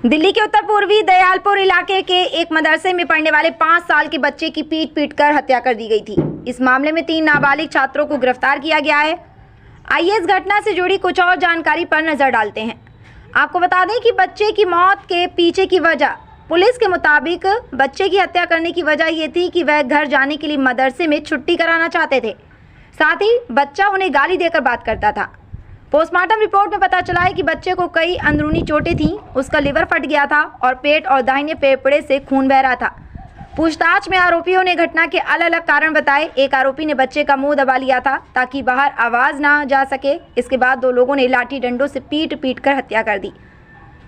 दिल्ली के उत्तर पूर्वी दयालपुर इलाके के एक मदरसे में पढ़ने वाले 5 साल के बच्चे की पीट कर हत्या कर दी गई थी। इस मामले में 3 नाबालिग छात्रों को गिरफ्तार किया गया है। आइए इस घटना से जुड़ी कुछ और जानकारी पर नजर डालते हैं। आपको बता दें कि बच्चे की मौत के पीछे की वजह, पुलिस के मुताबिक बच्चे की हत्या करने की वजह ये थी कि वह घर जाने के लिए मदरसे में छुट्टी कराना चाहते थे। साथ ही बच्चा उन्हें गाली देकर बात करता था। पोस्टमार्टम रिपोर्ट में पता चला है कि बच्चे को कई अंदरूनी चोटें थीं, उसका लिवर फट गया था और पेट और दाहिने फेफड़े से खून बह रहा था। पूछताछ में आरोपियों ने घटना के अलग अलग कारण बताए। एक आरोपी ने बच्चे का मुंह दबा लिया था ताकि बाहर आवाज़ ना जा सके। इसके बाद 2 लोगों ने लाठी डंडों से पीट कर हत्या कर दी।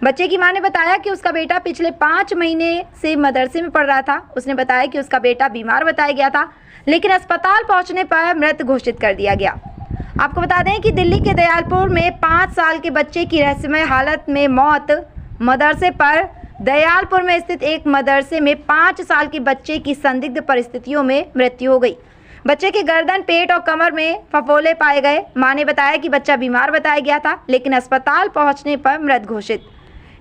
बच्चे की मां ने बताया कि उसका बेटा पिछले 5 महीने से मदरसे में पढ़ रहा था। उसने बताया कि उसका बेटा बीमार बताया गया था, लेकिन अस्पताल पहुंचने पर मृत घोषित कर दिया गया। आपको बता दें कि दिल्ली के दयालपुर में 5 साल के बच्चे की रहस्यमय हालत में मौत। मदरसे पर दयालपुर में स्थित एक मदरसे में 5 साल के बच्चे की संदिग्ध परिस्थितियों में मृत्यु हो गई। बच्चे के गर्दन, पेट और कमर में फफोले पाए गए। मां ने बताया कि बच्चा बीमार बताया गया था, लेकिन अस्पताल पहुंचने पर मृत घोषित।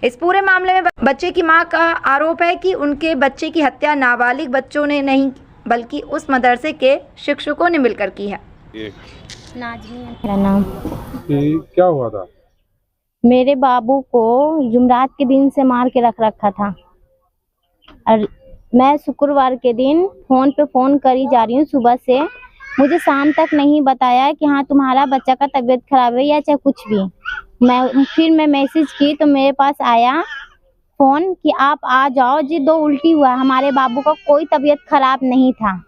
इस पूरे मामले में बच्चे की मां का आरोप है कि उनके बच्चे की हत्या नाबालिग बच्चों ने नहीं, बल्कि उस मदरसे के शिक्षकों ने मिलकर की है। नाज़मी है मेरा नाम। क्या हुआ था? मेरे बाबू को जुमरात के दिन से मार के रख रखा था और मैं शुक्रवार के दिन फोन करी जा रही हूँ सुबह से। मुझे शाम तक नहीं बताया कि हाँ तुम्हारा बच्चा का तबीयत खराब है या चाहे कुछ भी। मैं मैसेज की तो मेरे पास आया फोन कि आप आ जाओ जी, 2 उल्टी हुआ। हमारे बाबू का कोई तबीयत खराब नहीं था।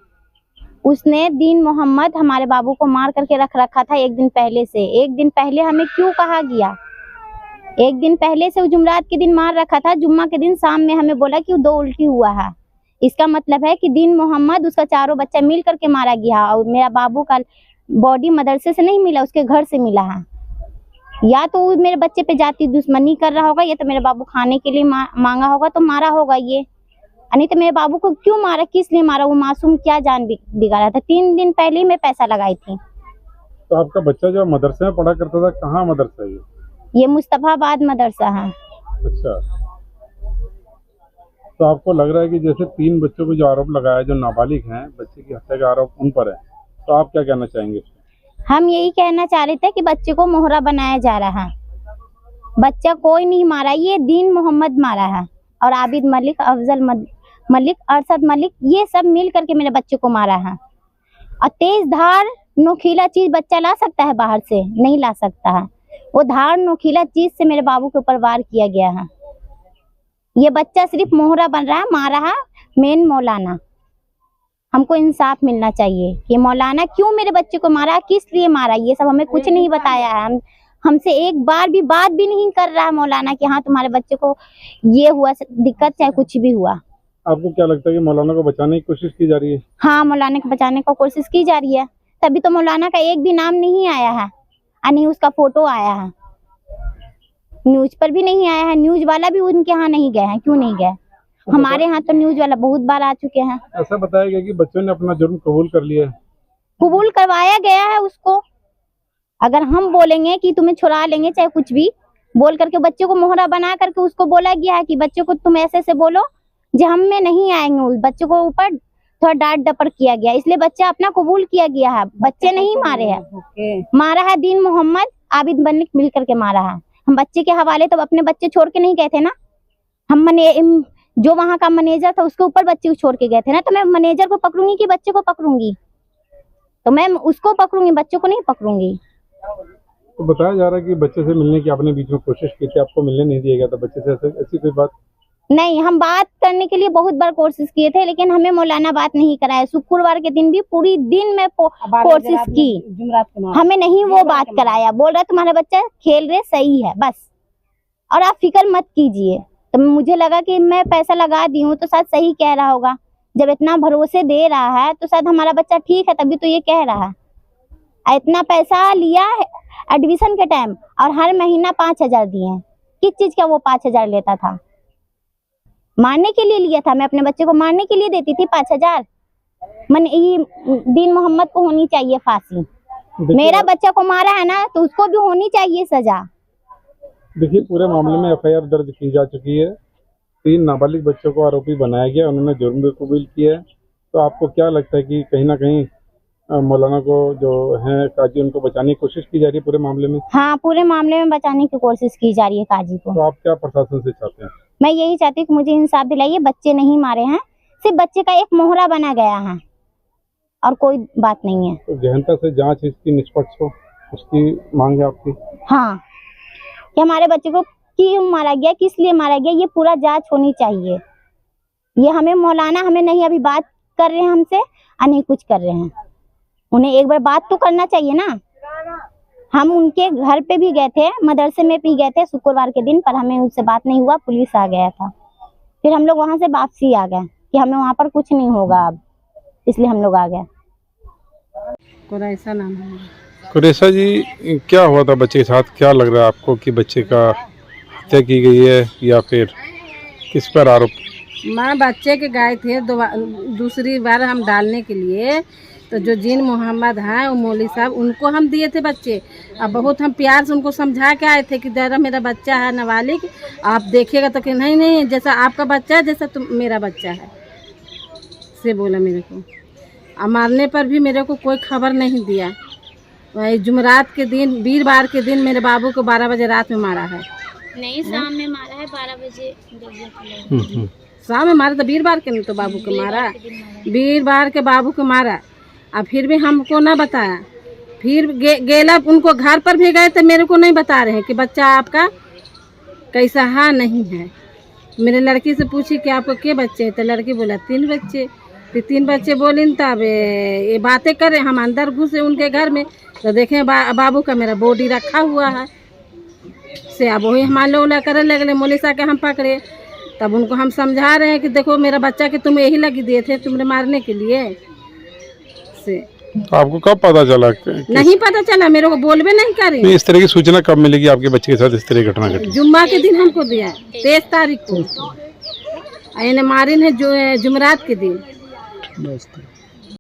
उसने दीन मोहम्मद हमारे बाबू को मार करके रख रखा था 1 दिन पहले से। 1 दिन पहले हमें क्यों कहा गया? 1 दिन पहले से वो जुमरात के दिन मार रखा था। जुम्मा के दिन शाम में हमें बोला कि 2 उल्टी हुआ है। इसका मतलब है कि दीन मोहम्मद उसका चारों बच्चा मिल करके मारा गया और मेरा बाबू का बॉडी मदरसे से नहीं मिला, उसके घर से मिला है। या तो वो मेरे बच्चे पे जाती दुश्मनी कर रहा होगा या तो मेरे बाबू खाने के लिए मांगा होगा तो मारा होगा ये। नहीं तो मेरे बाबू को क्यों मारा, किस लिए मारा? वो मासूम क्या जान बिगाड़ा था? 3 दिन पहले ही मैं पैसा लगाई थी। तो आपका बच्चा जो मदरसे में पढ़ा करता था, कहाँ मदरसा है ये मुस्तफाबाद मदरसा है। अच्छा, तो आपको लग रहा है कि जैसे 3 बच्चों को जो आरोप लगाया, जो नाबालिग हैं, बच्चे की हत्या का आरोप उन पर है, तो आप क्या कहना चाहेंगे? हम यही कहना चाह रहे थे कि बच्चे को मोहरा बनाया जा रहा है। बच्चा कोई नहीं मारा, ये दीन मोहम्मद मारा है और आबिद मलिक, अफजल मलिक, अरशद मलिक, ये सब मिल करके मेरे बच्चे को मारा है। और तेज धार नोकीला चीज बच्चा ला सकता है बाहर से? नहीं ला सकता है। वो धार नोकीला चीज से मेरे बाबू के ऊपर वार किया गया है। ये बच्चा सिर्फ मोहरा बन रहा है, मारा है मेन मौलाना। हमको इंसाफ मिलना चाहिए कि मौलाना क्यों मेरे बच्चे को मारा, किस लिए मारा, ये सब हमें कुछ नहीं बताया है। हमसे एक बार भी बात भी नहीं कर रहा है मौलाना कि हाँ तुम्हारे बच्चे को ये हुआ दिक्कत, चाहे कुछ भी हुआ। आपको क्या लगता है कि मौलाना को बचाने की कोशिश की जा रही है? हाँ, मौलाना को बचाने की कोशिश की जा रही है। तभी तो मौलाना का एक भी नाम नहीं आया है और नहीं उसका फोटो आया है। न्यूज पर भी नहीं आया है। न्यूज वाला भी उनके यहाँ नहीं गए हैं। क्यों नहीं गए? हमारे यहाँ तो न्यूज वाला बहुत बार आ चुके हैं। ऐसा बताया गया कि बच्चों ने अपना जुर्म कबूल कर लिया है। कबूल करवाया गया है उसको। अगर हम बोलेंगे कि तुम्हें छुड़ा लेंगे चाहे कुछ भी बोल करके, बच्चे को मोहरा बना करके उसको बोला गया है कि बच्चे को तुम ऐसे से बोलो जो हम में नहीं आएंगे। उस बच्चे को ऊपर थोड़ा डांट डपट किया गया, इसलिए बच्चा अपना कबूल किया गया है। बच्चे नहीं मारे हैं। मारा है दीन मोहम्मद, आबिद मलिक मिल करके मारा है। हम बच्चे के हवाले तो अपने बच्चे छोड़ के नहीं गए थे ना। हम जो वहाँ का मैनेजर था उसके ऊपर बच्चे को छोड़ के गए थे ना। तो मैं मैनेजर को पकड़ूंगी कि बच्चे को पकड़ूंगी? तो मैं उसको पकड़ूंगी, बच्चे को नहीं पकड़ूंगी। तो बताया जा रहा है कि बच्चे से मिलने की आपने बीच में कोशिश की थी, आपको मिलने नहीं दिया गया था बच्चे से, ऐसी कोई बात? नहीं, हम बात करने के लिए बहुत बार कोशिश किए थे, लेकिन हमें मौलाना बात नहीं कराया। शुक्रवार के दिन भी पूरी दिन में कोशिश की, हमें नहीं वो बात कराया। बोल रहा तुम्हारा बच्चा खेल रहे सही है बस, और आप फिक्र मत कीजिए। तो मुझे लगा कि मैं पैसा लगा दी हूँ तो शायद सही कह रहा होगा। जब इतना भरोसे दे रहा है तो शायद हमारा बच्चा ठीक है, तभी तो ये कह रहा है। इतना पैसा लिया है एडमिशन के टाइम और हर महीना 5,000 दिए हैं। किस चीज का वो 5,000 लेता था? मारने के लिए लिया था। मैं अपने बच्चे को मारने के लिए देती थी 5,000। दीन मोहम्मद को होनी चाहिए फांसी। मेरा बच्चा को मारा है ना तो उसको भी होनी चाहिए सजा। देखिए, पूरे मामले में एफआईआर दर्ज की जा चुकी है। 3 नाबालिग बच्चों को आरोपी बनाया गया, उन्होंने जुर्म भी कबूल किया है। तो आपको क्या लगता है कि कहीं ना कहीं मौलाना को जो है काजी, उनको बचाने की कोशिश की जा रही है पूरे मामले में? हाँ, पूरे मामले में बचाने की कोशिश की जा रही है काजी को। तो आप क्या प्रशासन से चाहते हैं? मैं यही चाहती हूँ कि मुझे इंसाफ दिलाइए, बच्चे नहीं मारे हैं, सिर्फ बच्चे का एक मोहरा बना गया है और कोई बात नहीं है। तो गहनता से जांच इसकी निष्पक्ष हो, उसकी मांग है आपकी? हाँ, कि हमारे बच्चे को क्यों मारा गया, किस लिए मारा गया, ये पूरा जांच होनी चाहिए। ये हमें मौलाना हमें नहीं अभी बात कर रहे हैं हमसे और नहीं कुछ कर रहे हैं। उन्हें एक बार बात तो करना चाहिए ना। हम उनके घर पे भी गए थे, मदरसे में भी गए थे शुक्रवार के दिन, पर हमें उससे बात नहीं हुआ, पुलिस आ गया था। फिर हम लोग वहां से वापसी आ गए कि हमें वहां पर कुछ नहीं होगा अब, इसलिए हम लोग आ गए। कुरैसा नाम है। कुरैसा जी, क्या हुआ था बच्चे के साथ? क्या लग रहा है आपको कि बच्चे का हत्या की गई है या फिर किस पर आरोप? माँ बच्चे के गए थे दूसरी बार हम डालने के लिए, तो जो जिन मोहम्मद हैं वो मौली साहब, उनको हम दिए थे बच्चे। अब बहुत हम प्यार से उनको समझा के आए थे कि जरा मेरा बच्चा है नाबालिग, आप देखिएगा। तो कि नहीं नहीं, जैसा आपका बच्चा है जैसा तुम मेरा बच्चा है, से बोला मेरे को। अब मारने पर भी मेरे को कोई खबर नहीं दिया। वही जुमेरात के दिन, वीरवार के दिन मेरे बाबू को 12 बजे रात में मारा है। नहीं, शाम में मारा है 12 बजे। शाम में मारा तो वीरवार के नहीं, तो बाबू को मारा, वीरवार के बाबू को मारा। अब फिर भी हमको ना बताया। फिर गेला उनको घर पर भी गए तो मेरे को नहीं बता रहे हैं कि बच्चा आपका कैसा है नहीं है। मेरे लड़की से पूछी कि आपको के बच्चे हैं, तो लड़की बोला 3 बच्चे। फिर 3 बच्चे बोली, तब ये बातें कर रहे। हम अंदर घुसे उनके घर में तो देखें बाबू का मेरा बॉडी रखा हुआ है से। अब वही हमारे लोग करने लगे, मोलिसा के हम पकड़े। तब उनको हम समझा रहे हैं कि देखो मेरा बच्चा के तुम यही लगी दिए थे तुमने मारने के लिए से। तो आपको कब पता चला? नहीं पता चला, मेरे को बोलबे नहीं करी। इस तरह की सूचना कब मिलेगी आपके बच्चे के साथ इस तरह की घटना घटी? जुम्मा के दिन हमको दिया, 23 तारीख को। मारिन है जो जुमेरात के दिन।